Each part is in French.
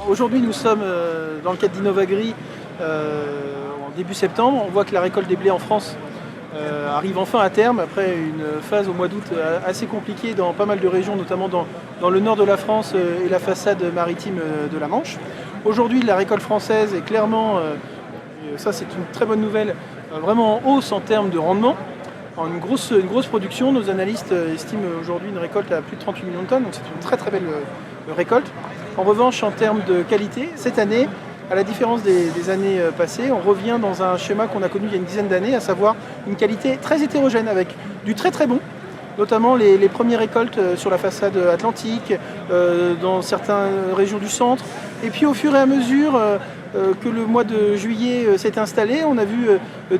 Aujourd'hui, nous sommes dans le cadre d'Innovagri en début septembre. On voit que la récolte des blés en France arrive enfin à terme après une phase au mois d'août assez compliquée dans pas mal de régions, notamment dans le nord de la France et la façade maritime de la Manche. Aujourd'hui, la récolte française est clairement, ça c'est une très bonne nouvelle, vraiment en hausse en termes de rendement. Une grosse production, nos analystes estiment aujourd'hui une récolte à plus de 38 millions de tonnes, donc c'est une très belle récolte. En revanche, en termes de qualité, cette année, à la différence des années passées, on revient dans un schéma qu'on a connu il y a une dizaine d'années, à savoir une qualité très hétérogène avec du très bon, notamment les premières récoltes sur la façade atlantique, dans certaines régions du centre. Et puis au fur et à mesure que le mois de juillet s'est installé, on a vu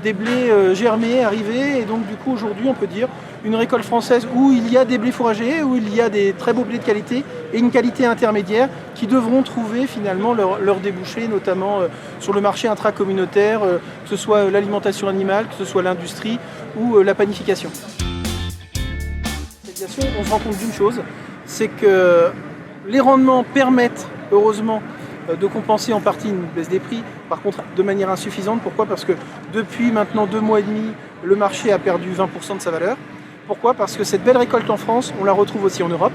des blés germer, arriver, et donc du coup aujourd'hui on peut dire une récolte française où il y a des blés fourragers, où il y a des très beaux blés de qualité et une qualité intermédiaire qui devront trouver finalement leur débouché, notamment sur le marché intracommunautaire, que ce soit l'alimentation animale, que ce soit l'industrie ou la panification. On se rend compte d'une chose, c'est que les rendements permettent heureusement de compenser en partie une baisse des prix, par contre de manière insuffisante. Pourquoi ? Parce que depuis maintenant 2 mois et demi, le marché a perdu 20% de sa valeur. Pourquoi ? Parce que cette belle récolte en France, on la retrouve aussi en Europe,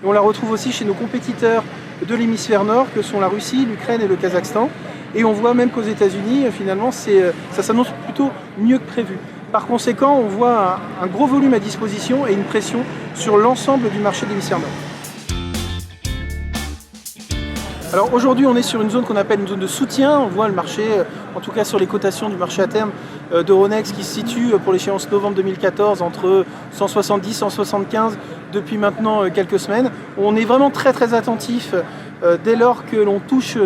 et on la retrouve aussi chez nos compétiteurs de l'hémisphère nord, que sont la Russie, l'Ukraine et le Kazakhstan. Et on voit même qu'aux États-Unis, finalement, ça s'annonce plutôt mieux que prévu. Par conséquent, on voit un gros volume à disposition et une pression sur l'ensemble du marché de l'hémisphère nord. Alors aujourd'hui, on est sur une zone qu'on appelle une zone de soutien. On voit le marché, en tout cas sur les cotations du marché à terme d'Euronext, qui se situe pour l'échéance novembre 2014 entre 170 et 175 depuis maintenant quelques semaines. On est vraiment très attentif dès lors que l'on touche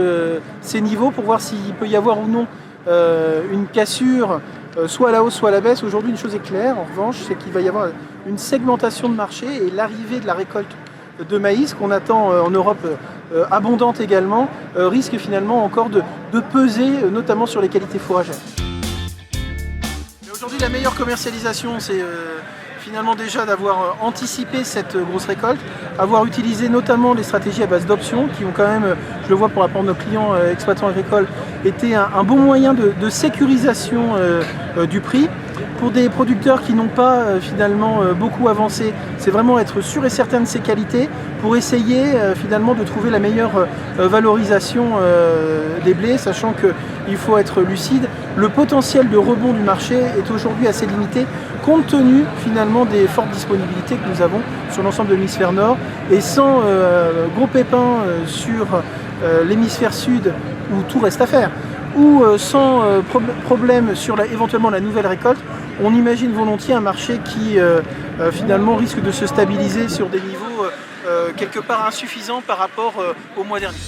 ces niveaux pour voir s'il peut y avoir ou non une cassure, soit à la hausse, soit à la baisse. Aujourd'hui, une chose est claire, en revanche, c'est qu'il va y avoir une segmentation de marché et l'arrivée de la récolte de maïs qu'on attend en Europe abondante également, risque finalement encore de peser notamment sur les qualités fourragères. Aujourd'hui, la meilleure commercialisation, c'est finalement déjà d'avoir anticipé cette grosse récolte, avoir utilisé notamment les stratégies à base d'options qui ont quand même, je le vois pour rapport à nos clients exploitants agricoles, été un bon moyen de sécurisation du prix. Pour des producteurs qui n'ont pas finalement beaucoup avancé, c'est vraiment être sûr et certain de ses qualités pour essayer finalement de trouver la meilleure valorisation des blés, sachant qu'il faut être lucide. Le potentiel de rebond du marché est aujourd'hui assez limité compte tenu finalement des fortes disponibilités que nous avons sur l'ensemble de l'hémisphère nord, et sans gros pépins sur l'hémisphère sud où tout reste à faire, ou sans problème sur éventuellement la nouvelle récolte, on imagine volontiers un marché qui finalement risque de se stabiliser sur des niveaux quelque part insuffisants par rapport au mois dernier.